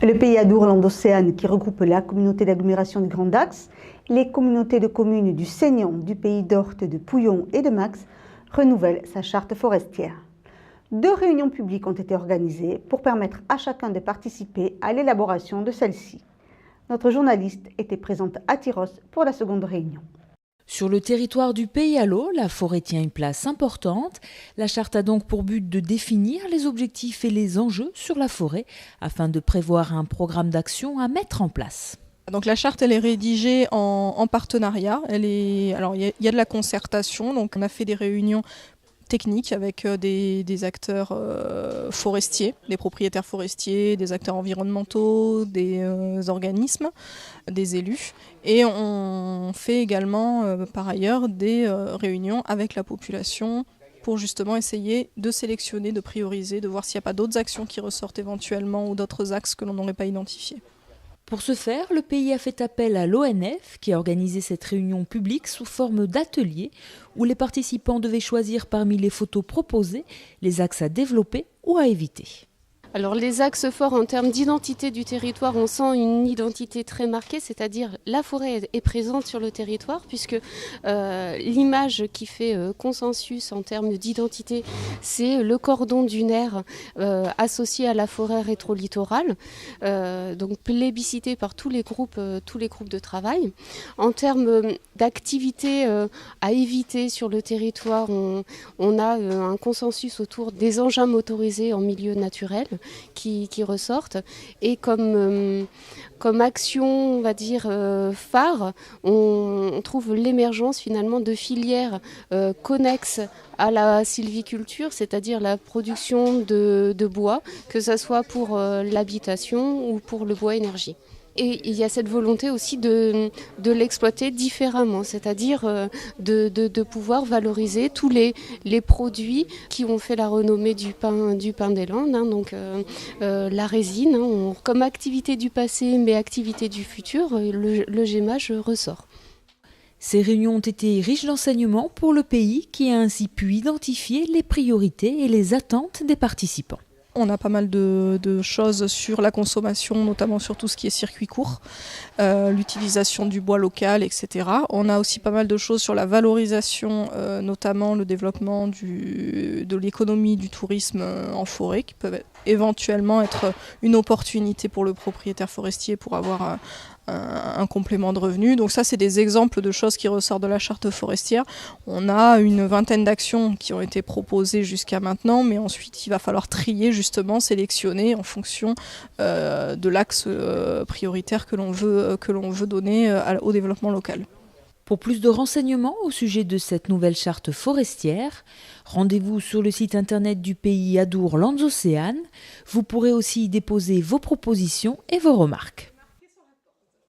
Le pays Adour-Landes-Océane, qui regroupe la communauté d'agglomération du Grand Dax, les communautés de communes du Seignan, du Pays d'Orthe, de Pouillon et de Max, renouvelle sa charte forestière. 2 réunions publiques ont été organisées pour permettre à chacun de participer à l'élaboration de celle-ci. Notre journaliste était présente à Tyrosse pour la seconde réunion. Sur le territoire du Pays Allo, la forêt tient une place importante. La charte a donc pour but de définir les objectifs et les enjeux sur la forêt afin de prévoir un programme d'action à mettre en place. Donc la charte, elle est rédigée en partenariat. Alors il y a de la concertation, donc on a fait des réunions techniques avec des acteurs forestiers, des propriétaires forestiers, des acteurs environnementaux, des organismes, des élus. Et on fait également par ailleurs des réunions avec la population pour justement essayer de sélectionner, de prioriser, de voir s'il n'y a pas d'autres actions qui ressortent éventuellement ou d'autres axes que l'on n'aurait pas identifiés. Pour ce faire, le pays a fait appel à l'ONF qui a organisé cette réunion publique sous forme d'atelier où les participants devaient choisir parmi les photos proposées les axes à développer ou à éviter. Alors les axes forts en termes d'identité du territoire, on sent une identité très marquée, c'est-à-dire la forêt est présente sur le territoire puisque l'image qui fait consensus en termes d'identité, c'est le cordon dunaire associé à la forêt rétro-littorale, donc plébiscité par tous les groupes de travail. En termes d'activités à éviter sur le territoire, on a un consensus autour des engins motorisés en milieu naturel qui ressortent et comme action, on va dire, phare, on trouve l'émergence finalement de filières connexes à la sylviculture, c'est-à-dire la production de bois, que ce soit pour l'habitation ou pour le bois énergie. Et il y a cette volonté aussi de l'exploiter différemment, c'est-à-dire de pouvoir valoriser tous les produits qui ont fait la renommée du pain des Landes, hein, donc la résine, hein, comme activité du passé mais activité du futur, le GEMAGE ressort. Ces réunions ont été riches d'enseignements pour le pays qui a ainsi pu identifier les priorités et les attentes des participants. On a pas mal de choses sur la consommation, notamment sur tout ce qui est circuit court, l'utilisation du bois local, etc. On a aussi pas mal de choses sur la valorisation, notamment le développement de l'économie du tourisme en forêt, qui peuvent éventuellement être une opportunité pour le propriétaire forestier pour avoir un complément de revenus. Donc ça, c'est des exemples de choses qui ressortent de la charte forestière. On a une vingtaine d'actions qui ont été proposées jusqu'à maintenant, mais ensuite il va falloir trier, justement, sélectionner en fonction de l'axe prioritaire que l'on veut donner au développement local. Pour plus de renseignements au sujet de cette nouvelle charte forestière, rendez-vous sur le site internet du pays Adour-Landes-Océane. Vous pourrez aussi y déposer vos propositions et vos remarques.